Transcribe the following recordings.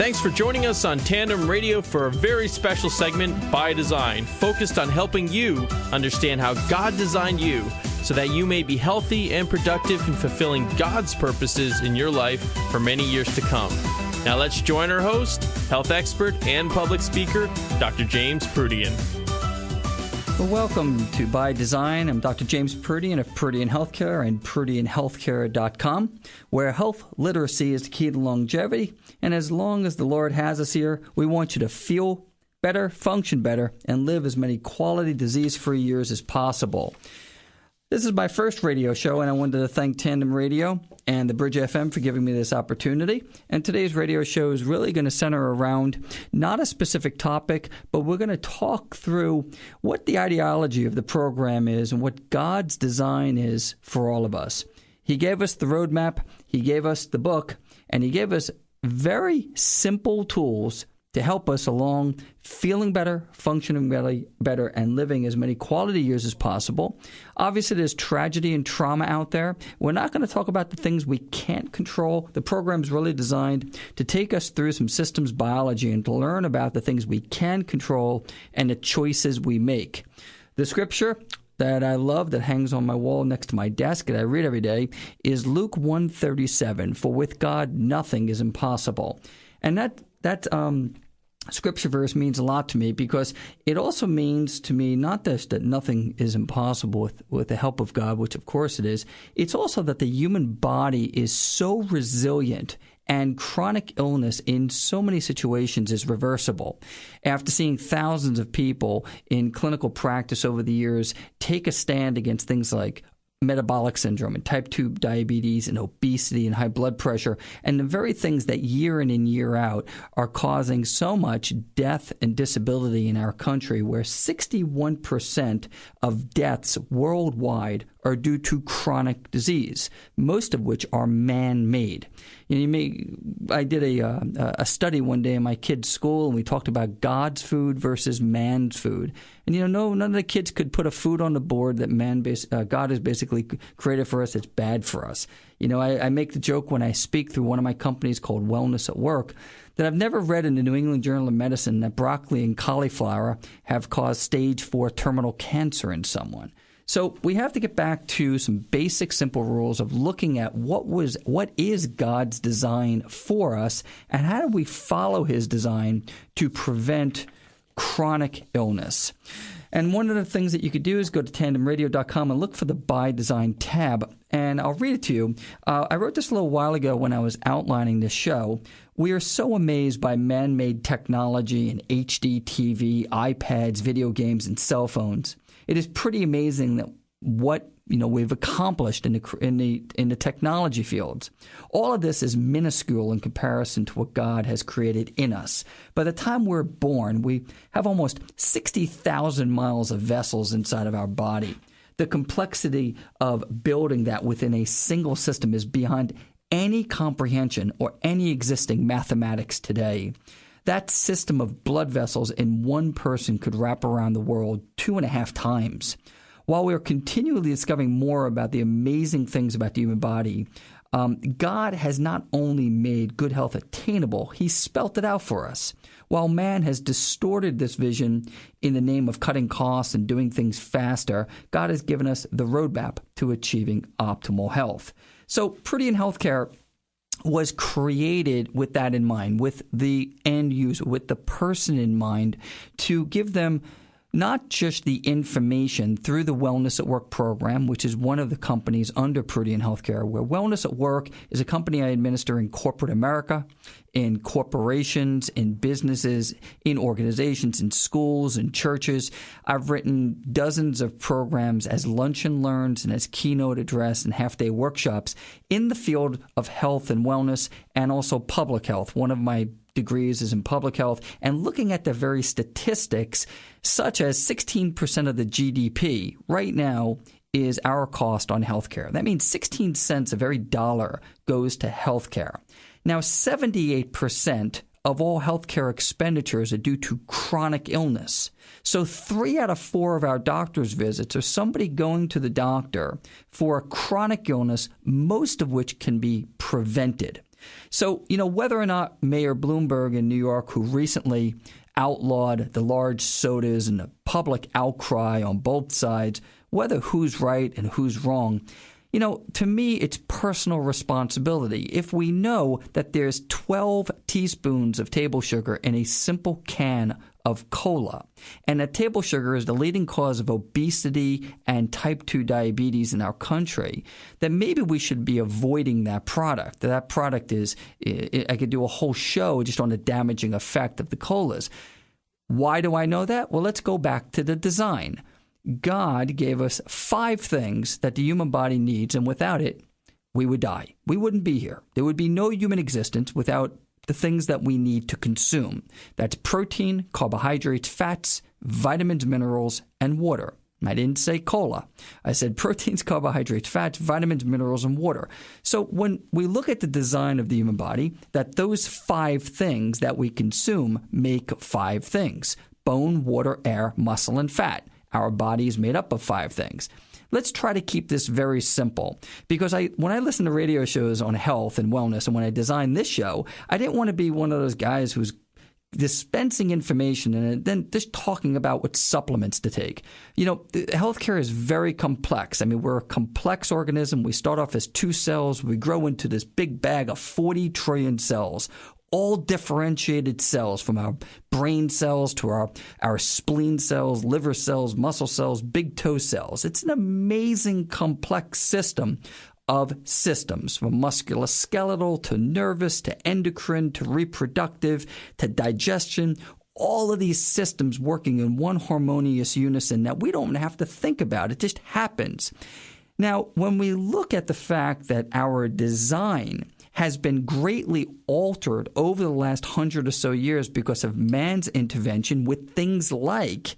Thanks for joining us on Tandem Radio for a very special segment, By Design, focused on helping you understand how God designed you so that you may be healthy and productive in fulfilling God's purposes in your life for many years to come. Now let's join our host, health expert and public speaker, Dr. James Proodian. Well, welcome to By Design. I'm Dr. James Proodian of Proodian Healthcare and ProodianHealthcare.com, where health literacy is the key to longevity. And as long as the Lord has us here, we want you to feel better, function better, and live as many quality disease-free years as possible. This is my first radio show, and I wanted to thank Tandem Radio and the Bridge FM for giving me this opportunity. And today's radio show is really going to center around not a specific topic, but we're going to talk through what the ideology of the program is and what God's design is for all of us. He gave us the roadmap, He gave us the book, and He gave us very simple tools to help us along feeling better, functioning better, and living as many quality years as possible. Obviously, there's tragedy and trauma out there. We're not going to talk about the things we can't control. The program's really designed to take us through some systems biology and to learn about the things we can control and the choices we make. The scripture that I love that hangs on my wall next to my desk that I read every day is Luke 1:37, for with God nothing is impossible. And that scripture verse means a lot to me because it also means to me not just that nothing is impossible with the help of God, which of course it is. It's also that the human body is so resilient and chronic illness in so many situations is reversible. After seeing thousands of people in clinical practice over the years take a stand against things like metabolic syndrome and type 2 diabetes and obesity and high blood pressure, and the very things that year in and year out are causing so much death and disability in our country, where 61% of deaths worldwide are due to chronic disease, most of which are man-made. I did a study one day in my kids' school, and we talked about God's food versus man's food. And none of the kids could put a food on the board that God has basically created for us that's bad for us. I make the joke when I speak through one of my companies called Wellness at Work that I've never read in the New England Journal of Medicine that broccoli and cauliflower have caused stage 4 terminal cancer in someone. So we have to get back to some basic, simple rules of looking at what is God's design for us, and how do we follow His design to prevent chronic illness. And one of the things that you could do is go to tandemradio.com and look for the By Design tab, and I'll read it to you. I wrote this a little while ago when I was outlining this show. We are so amazed by man-made technology and HD TV, iPads, video games, and cell phones. It is pretty amazing that what we've accomplished in the technology fields. All of this is minuscule in comparison to what God has created in us. By the time we're born, we have almost 60,000 miles of vessels inside of our body. The complexity of building that within a single system is beyond any comprehension or any existing mathematics today. That system of blood vessels in one person could wrap around the world 2.5 times. While we are continually discovering more about the amazing things about the human body, God has not only made good health attainable, He spelt it out for us. While man has distorted this vision in the name of cutting costs and doing things faster, God has given us the roadmap to achieving optimal health. So Proodian Healthcare was created with that in mind, with the end user, with the person in mind, to give them not just the information through the Wellness at Work program, which is one of the companies under Proodian Healthcare, where Wellness at Work is a company I administer in corporate America, in corporations, in businesses, in organizations, in schools, in churches. I've written dozens of programs as lunch and learns and as keynote address and half-day workshops in the field of health and wellness and also public health. One of my degrees is in public health, and looking at the very statistics, such as 16% of the GDP right now is our cost on healthcare. That means 16 cents of every dollar goes to healthcare. Now, 78% of all healthcare expenditures are due to chronic illness. So 3 out of 4 of our doctor's visits are somebody going to the doctor for a chronic illness, most of which can be prevented. So, whether or not Mayor Bloomberg in New York, who recently outlawed the large sodas and the public outcry on both sides, whether who's right and who's wrong, to me, it's personal responsibility. If we know that there's 12 teaspoons of table sugar in a simple can of cola, and that table sugar is the leading cause of obesity and type 2 diabetes in our country, then maybe we should be avoiding that product. That product is, I could do a whole show just on the damaging effect of the colas. Why do I know that? Well, let's go back to the design. God gave us 5 things that the human body needs, and without it, we would die. We wouldn't be here. There would be no human existence without the things that we need to consume. That's protein, carbohydrates, fats, vitamins, minerals, and water. I didn't say cola. I said proteins, carbohydrates, fats, vitamins, minerals, and water. So when we look at the design of the human body, that those 5 things that we consume make 5 things: bone, water, air, muscle, and fat. Our body is made up of 5 things. Let's try to keep this very simple, because when I listen to radio shows on health and wellness, and when I designed this show, I didn't want to be one of those guys who's dispensing information and then just talking about what supplements to take. Healthcare is very complex. I mean, we're a complex organism. We start off as 2 cells. We grow into this big bag of 40 trillion cells, all differentiated cells, from our brain cells to our spleen cells, liver cells, muscle cells, big toe cells. It's an amazing complex system of systems, from musculoskeletal to nervous to endocrine to reproductive to digestion. All of these systems working in one harmonious unison that we don't have to think about. It just happens. Now, when we look at the fact that our design has been greatly altered over the last 100 or so years because of man's intervention with things like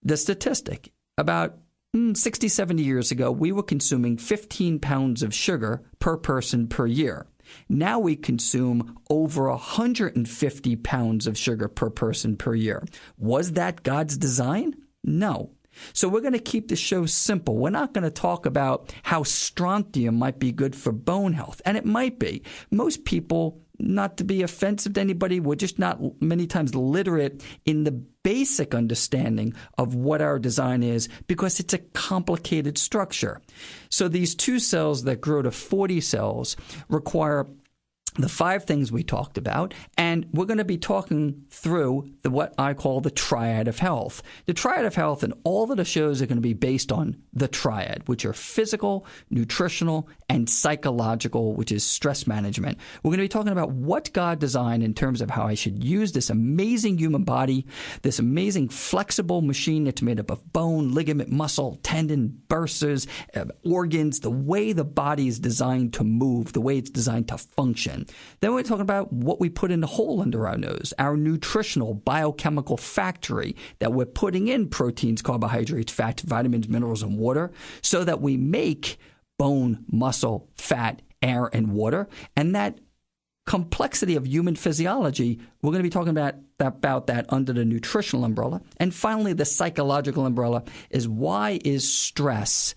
the statistic. About 60, 70 years ago, we were consuming 15 pounds of sugar per person per year. Now we consume over 150 pounds of sugar per person per year. Was that God's design? No. So we're going to keep the show simple. We're not going to talk about how strontium might be good for bone health. And it might be. Most people, not to be offensive to anybody, we're just not many times literate in the basic understanding of what our design is, because it's a complicated structure. So these 2 cells that grow to 40 cells require the 5 things we talked about, and we're going to be talking through what I call the triad of health. The triad of health, and all of the shows are going to be based on the triad, which are physical, nutritional, and psychological, which is stress management. We're going to be talking about what God designed in terms of how I should use this amazing human body, this amazing flexible machine that's made up of bone, ligament, muscle, tendon, bursas, organs, the way the body is designed to move, the way it's designed to function. Then we're talking about what we put in the hole under our nose, our nutritional biochemical factory that we're putting in proteins, carbohydrates, fats, vitamins, minerals, and water, so that we make bone, muscle, fat, air, and water. And that complexity of human physiology, we're going to be talking about that under the nutritional umbrella. And finally, the psychological umbrella is, why is stress?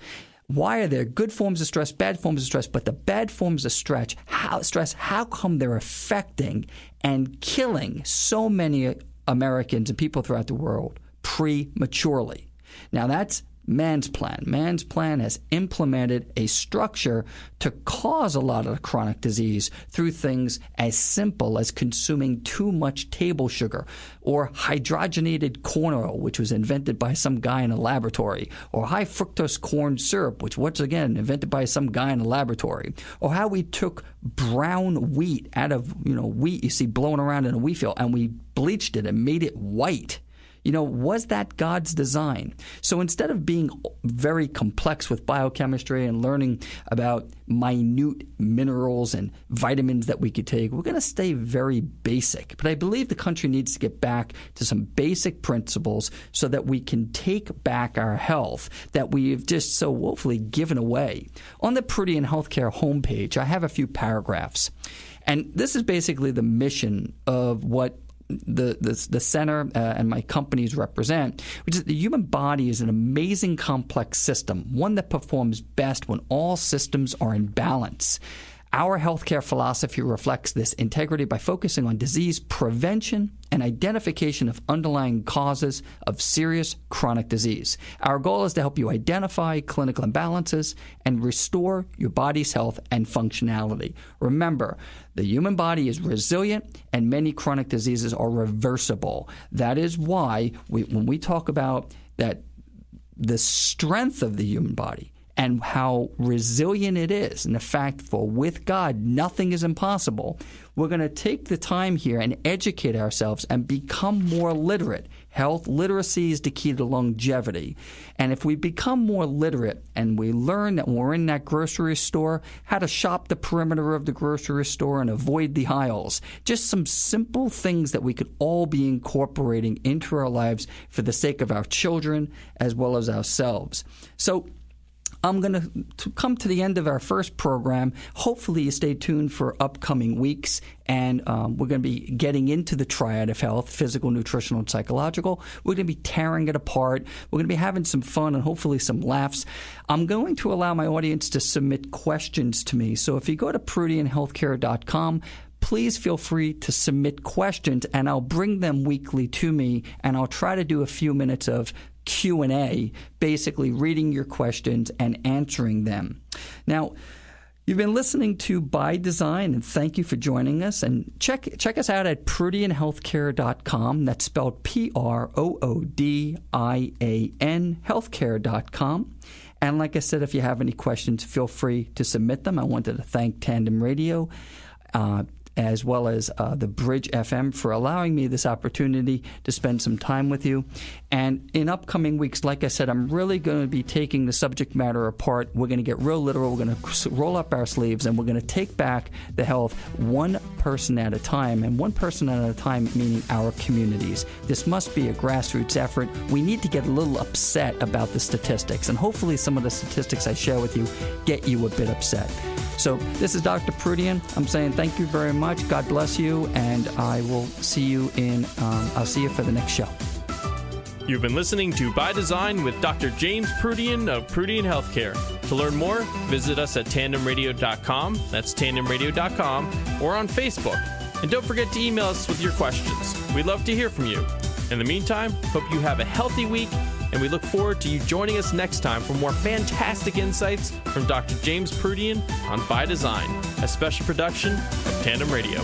Why are there good forms of stress, bad forms of stress? But the bad forms of stress, how come they're affecting and killing so many Americans and people throughout the world prematurely? Now, that's man's plan. Man's plan has implemented a structure to cause a lot of the chronic disease through things as simple as consuming too much table sugar, or hydrogenated corn oil, which was invented by some guy in a laboratory, or high fructose corn syrup, which once again invented by some guy in a laboratory, or how we took brown wheat out of wheat you see blowing around in a wheat field, and we bleached it and made it white. Was that God's design? So instead of being very complex with biochemistry and learning about minute minerals and vitamins that we could take, we're going to stay very basic. But I believe the country needs to get back to some basic principles so that we can take back our health that we've just so woefully given away. On the Proodian Healthcare homepage, I have a few paragraphs. And this is basically the mission of what the center and my companies represent, which is the human body is an amazing complex system, one that performs best when all systems are in balance. Our healthcare philosophy reflects this integrity by focusing on disease prevention and identification of underlying causes of serious chronic disease. Our goal is to help you identify clinical imbalances and restore your body's health and functionality. Remember, the human body is resilient and many chronic diseases are reversible. That is why when we talk about that, the strength of the human body and how resilient it is, and the fact for with God, nothing is impossible, we're going to take the time here and educate ourselves and become more literate. Health literacy is the key to longevity. And if we become more literate and we learn that when we're in that grocery store, how to shop the perimeter of the grocery store and avoid the aisles, just some simple things that we could all be incorporating into our lives for the sake of our children as well as ourselves. So I'm going to come to the end of our first program. Hopefully you stay tuned for upcoming weeks, and we're going to be getting into the triad of health, physical, nutritional, and psychological. We're going to be tearing it apart. We're going to be having some fun and hopefully some laughs. I'm going to allow my audience to submit questions to me. So if you go to ProodianHealthcare.com, please feel free to submit questions, and I'll bring them weekly to me, and I'll try to do a few minutes of Q&A, basically reading your questions and answering them. Now, you've been listening to By Design, and thank you for joining us. And check us out at ProodianHealthcare.com. That's spelled Proodian, healthcare.com. And like I said, if you have any questions, feel free to submit them. I wanted to thank Tandem Radio, as well as the Bridge FM for allowing me this opportunity to spend some time with you. And in upcoming weeks, like I said, I'm really going to be taking the subject matter apart. We're going to get real literal. We're going to roll up our sleeves, and we're going to take back the health one person at a time, and one person at a time meaning our communities. This must be a grassroots effort. We need to get a little upset about the statistics, and hopefully some of the statistics I share with you get you a bit upset. So this is Dr. Proodian. I'm saying thank you very much. God bless you, and I will see you I'll see you for the next show. You've been listening to By Design with Dr. James Proodian of Proodian Healthcare. To learn more, visit us at tandemradio.com. That's tandemradio.com, or on Facebook. And don't forget to email us with your questions. We'd love to hear from you. In the meantime, hope you have a healthy week, and we look forward to you joining us next time for more fantastic insights from Dr. James Proodian on By Design, a special production of Tandem Radio.